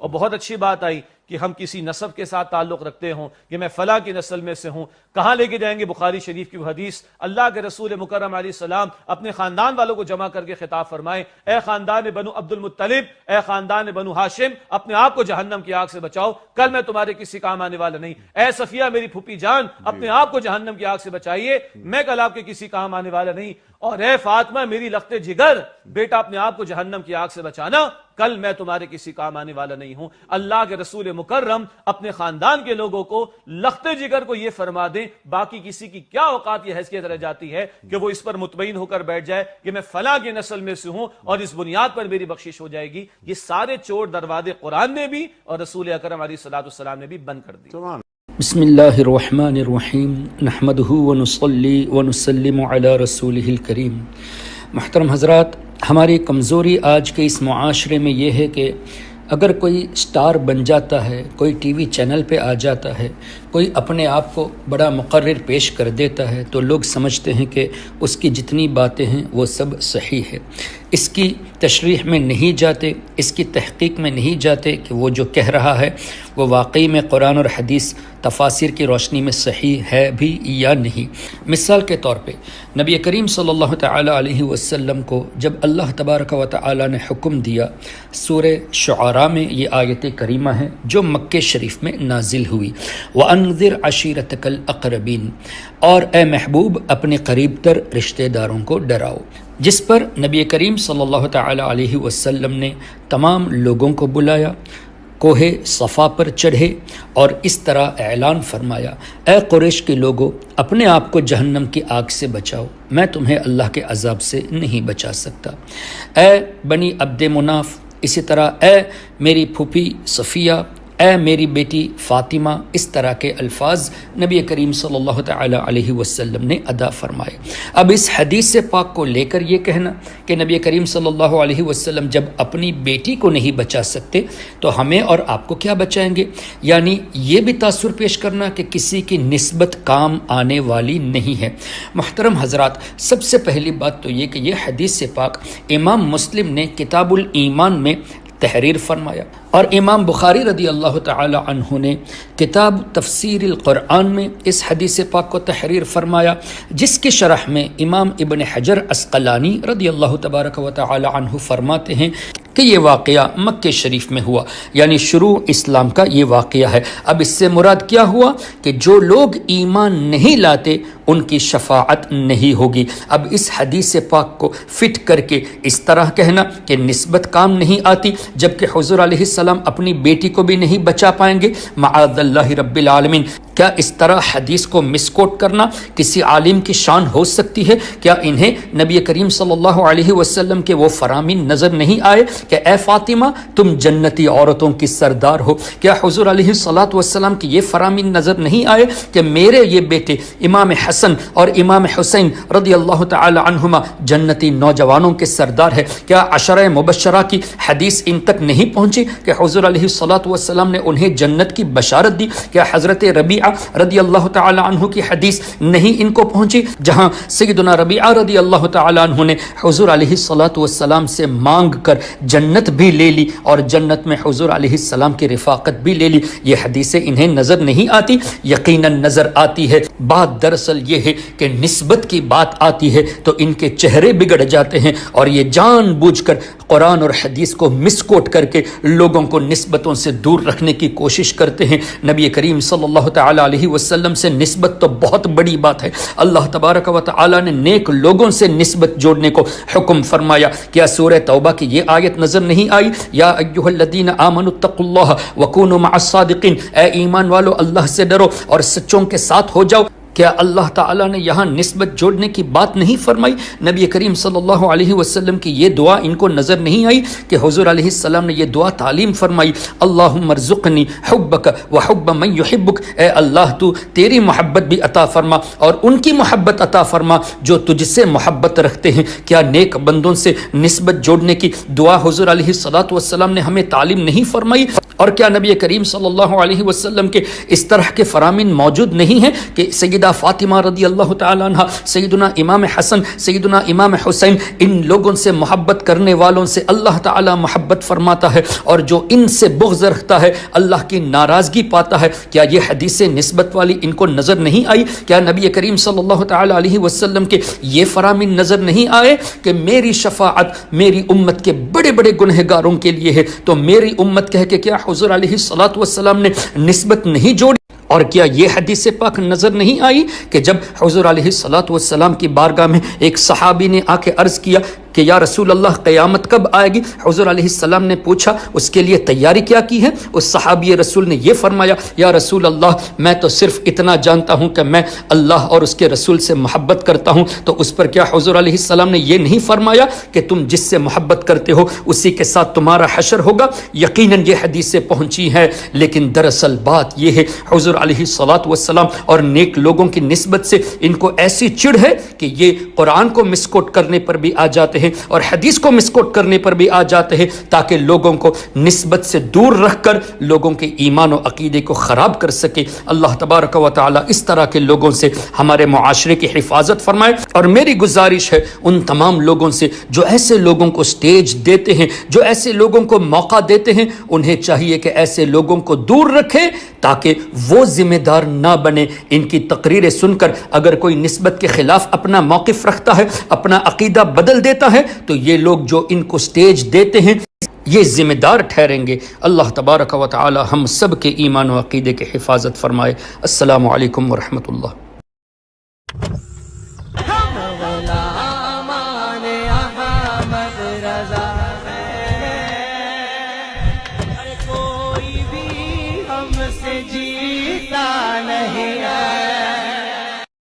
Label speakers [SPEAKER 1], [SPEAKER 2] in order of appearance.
[SPEAKER 1] اور بہت اچھی بات آئی کہ ہم کسی نسب کے ساتھ تعلق رکھتے ہوں کہ میں فلاں کی نسل میں سے ہوں. کہاں لے کے جائیں گے؟ بخاری شریف کی وہ حدیث، اللہ کے رسول مکرم علیہ السلام اپنے خاندان والوں کو جمع کر کے خطاب فرمائیں، اے خاندان بنو عبد المطلب، اے خاندان بنو ہاشم، اپنے آپ کو جہنم کی آگ سے بچاؤ، کل میں تمہارے کسی کام آنے والا نہیں. اے صفیہ میری پھوپھی جان، اپنے آپ کو جہنم کی آگ سے بچائیے، میں کل آپ کے کسی کام آنے والا نہیں. اور اے فاطمہ میری لخت جگر، بیٹا اپنے آپ کو جہنم کی آگ سے بچانا، کل میں تمہارے کسی کام آنے والا نہیں ہوں. اللہ کے رسول مکرم اپنے خاندان کے لوگوں کو لخت جگر کو یہ فرما دیں، باقی کسی کی کیا اوقات یہ حیثیت رہ جاتی ہے کہ وہ اس پر مطمئن ہو کر بیٹھ جائے کہ میں فلاں کی نسل میں سے ہوں اور اس بنیاد پر میری بخشش ہو جائے گی. یہ سارے چور دروازے قرآن نے بھی اور رسول اکرم علیہ السلام نے بھی بند کر دی.
[SPEAKER 2] بسم اللہ الرحمن الرحیم نحمدہ ونصلی ونسلم علی رسولہ الکریم. محترم حضرات، ہماری کمزوری آج کے اس معاشرے میں یہ ہے کہ اگر کوئی سٹار بن جاتا ہے، کوئی ٹی وی چینل پہ آ جاتا ہے، کوئی اپنے آپ کو بڑا مقرر پیش کر دیتا ہے تو لوگ سمجھتے ہیں کہ اس کی جتنی باتیں ہیں وہ سب صحیح ہے. اس کی تشریح میں نہیں جاتے، اس کی تحقیق میں نہیں جاتے کہ وہ جو کہہ رہا ہے وہ واقعی میں قرآن اور حدیث تفاسیر کی روشنی میں صحیح ہے بھی یا نہیں. مثال کے طور پہ نبی کریم صلی اللہ تعالی علیہ وسلم کو جب اللہ تبارک و تعالی نے حکم دیا، سورہ شعراء میں یہ آیت کریمہ ہے جو مکہ شریف میں نازل ہوئی، وَأَنذِرْ عَشِيرَتَكَ الْأَقْرَبِينَ، اور اے محبوب اپنے قریب تر رشتہ داروں کو ڈراؤ، جس پر نبی کریم صلی اللہ تعالی علیہ وسلم نے تمام لوگوں کو بلایا، کوہ صفا پر چڑھے اور اس طرح اعلان فرمایا، اے قریش کے لوگو، اپنے آپ کو جہنم کی آگ سے بچاؤ، میں تمہیں اللہ کے عذاب سے نہیں بچا سکتا. اے بنی عبد مناف، اسی طرح اے میری پھوپھی صفیہ، اے میری بیٹی فاطمہ، اس طرح کے الفاظ نبی کریم صلی اللہ تعالی علیہ وسلم نے ادا فرمائے. اب اس حدیث پاک کو لے کر یہ کہنا کہ نبی کریم صلی اللہ علیہ وسلم جب اپنی بیٹی کو نہیں بچا سکتے تو ہمیں اور آپ کو کیا بچائیں گے، یعنی یہ بھی تاثر پیش کرنا کہ کسی کی نسبت کام آنے والی نہیں ہے. محترم حضرات، سب سے پہلی بات تو یہ کہ یہ حدیث پاک امام مسلم نے کتاب الایمان میں تحریر فرمایا، اور امام بخاری رضی اللہ تعالی عنہ نے کتاب تفسیر القرآن میں اس حدیث پاک کو تحریر فرمایا، جس کی شرح میں امام ابن حجر عسقلانی رضی اللہ تبارک و تعالی عنہ فرماتے ہیں کہ یہ واقعہ مکہ شریف میں ہوا، یعنی شروع اسلام کا یہ واقعہ ہے. اب اس سے مراد کیا ہوا کہ جو لوگ ایمان نہیں لاتے ان کی شفاعت نہیں ہوگی. اب اس حدیث پاک کو فٹ کر کے اس طرح کہنا کہ نسبت کام نہیں آتی، جبکہ حضور علیہ السلام اپنی بیٹی کو بھی نہیں بچا پائیں گے، معاذ اللہ رب العالمین، کیا اس طرح حدیث کو مسکوٹ کرنا کسی عالم کی شان ہو سکتی ہے؟ کیا انہیں نبی کریم صلی اللہ علیہ وسلم کے وہ فرامین نظر نہیں آئے کہ اے فاطمہ تم جنتی عورتوں کی سردار ہو؟ کیا حضور علیہ الصلاۃ والسلام کی یہ فرامین نظر نہیں آئے کہ میرے یہ بیٹے امام حسن اور امام حسین رضی اللہ تعالی عنہما جنتی نوجوانوں کے سردار ہے؟ کیا عشرہ مبشرہ کی حدیث ان تک نہیں پہنچی کہ حضور علیہ الصلاۃ والسلام نے انہیں جنت کی بشارت دی؟ کیا حضرت ربیعہ رضی اللہ تعالی عنہ کی حدیث نہیں ان کو پہنچی جہاں سیدنا ربیعہ رضی اللہ تعالی عنہ نے حضور علیہ الصلاۃ والسلام سے مانگ کر جنت بھی لے لی اور جنت میں حضور علیہ السلام کی رفاقت بھی لے لی؟ یہ حدیثیں انہیں نظر نہیں آتی؟ یقیناً نظر آتی ہے. بات دراصل یہ ہے کہ نسبت کی بات آتی ہے تو ان کے چہرے بگڑ جاتے ہیں اور یہ جان بوجھ کر قرآن اور حدیث کو مسکوٹ کر کے لوگوں کو نسبتوں سے دور رکھنے کی کوشش کرتے ہیں. نبی کریم صلی اللہ تعالی علیہ وسلم سے نسبت تو بہت بڑی بات ہے. اللہ تبارک و تعالی نے نیک لوگوں سے نسبت جوڑنے کو حکم فرمایا. کیا سورہ توبہ کی یہ آیت نظر نہیں آئی؟ یا ایھا الذین آمنوا اتقوا اللہ وکونوا مع الصادقین، اے ایمان والو اللہ سے ڈرو اور سچوں کے ساتھ ہو جاؤ. کیا اللہ تعالیٰ نے یہاں نسبت جوڑنے کی بات نہیں فرمائی؟ نبی کریم صلی اللہ علیہ وسلم کی یہ دعا ان کو نظر نہیں آئی کہ حضور علیہ السلام نے یہ دعا تعلیم فرمائی، اللہم ارزقنی حبک وحب من یحبک، اے اللہ تو تیری محبت بھی عطا فرما اور ان کی محبت عطا فرما جو تجھ سے محبت رکھتے ہیں. کیا نیک بندوں سے نسبت جوڑنے کی دعا حضور علیہ الصلاۃ والسلام نے ہمیں تعلیم نہیں فرمائی؟ اور کیا نبی کریم صلی اللہ علیہ وسلم کے اس طرح کے فرامین موجود نہیں ہیں کہ سیدہ فاطمہ رضی اللہ تعالیٰ عنہ، سیدنا امام حسن، سیدنا امام حسین، ان لوگوں سے محبت کرنے والوں سے اللہ تعالیٰ محبت فرماتا ہے، اور جو ان سے بغض رکھتا ہے اللہ کی ناراضگی پاتا ہے؟ کیا یہ حدیث نسبت والی ان کو نظر نہیں آئی؟ کیا نبی کریم صلی اللہ تعالیٰ علیہ وسلم کے یہ فرامین نظر نہیں آئے کہ میری شفاعت میری امت کے بڑے بڑے گنہگاروں کے لیے ہے؟ تو میری امت کہہ کے کیا حضور علیہ الصلوۃ والسلام نے نسبت نہیں جوڑی؟ اور کیا یہ حدیث پاک نظر نہیں آئی کہ جب حضور علیہ الصلوۃ والسلام کی بارگاہ میں ایک صحابی نے آ کے عرض کیا کہ یا رسول اللہ قیامت کب آئے گی؟ حضور علیہ السلام نے پوچھا اس کے لیے تیاری کیا کی ہے؟ اس صحابی رسول نے یہ فرمایا، یا رسول اللہ میں تو صرف اتنا جانتا ہوں کہ میں اللہ اور اس کے رسول سے محبت کرتا ہوں۔ تو اس پر کیا حضور علیہ السلام نے یہ نہیں فرمایا کہ تم جس سے محبت کرتے ہو اسی کے ساتھ تمہارا حشر ہوگا؟ یقیناً یہ حدیث سے پہنچی ہے، لیکن دراصل بات یہ ہے حضور علیہ الصلوۃ والسلام اور نیک لوگوں کی نسبت سے ان کو ایسی چڑ ہے کہ یہ قرآن کو مسکوٹ کرنے پر بھی آ جاتے ہیں اور حدیث کو مسکوٹ کرنے پر بھی آ جاتے ہیں، تاکہ لوگوں کو نسبت سے دور رکھ کر لوگوں کے ایمان و عقیدے کو خراب کر سکے۔ اللہ تبارک و تعالی اس طرح کے لوگوں سے ہمارے معاشرے کی حفاظت فرمائے۔ اور میری گزارش ہے ان تمام لوگوں سے جو ایسے لوگوں کو سٹیج دیتے ہیں، جو ایسے لوگوں کو موقع دیتے ہیں، انہیں چاہیے کہ ایسے لوگوں کو دور رکھے تاکہ وہ ذمہ دار نہ بنے۔ ان کی تقریریں سن کر اگر کوئی نسبت کے خلاف اپنا موقف رکھتا ہے، اپنا عقیدہ بدل دیتا ہے، تو یہ لوگ جو ان کو سٹیج دیتے ہیں یہ ذمہ دار ٹھہریں گے۔ اللہ تبارک و تعالی ہم سب کے ایمان و عقیدے کی حفاظت فرمائے۔ السلام علیکم ورحمۃ اللہ۔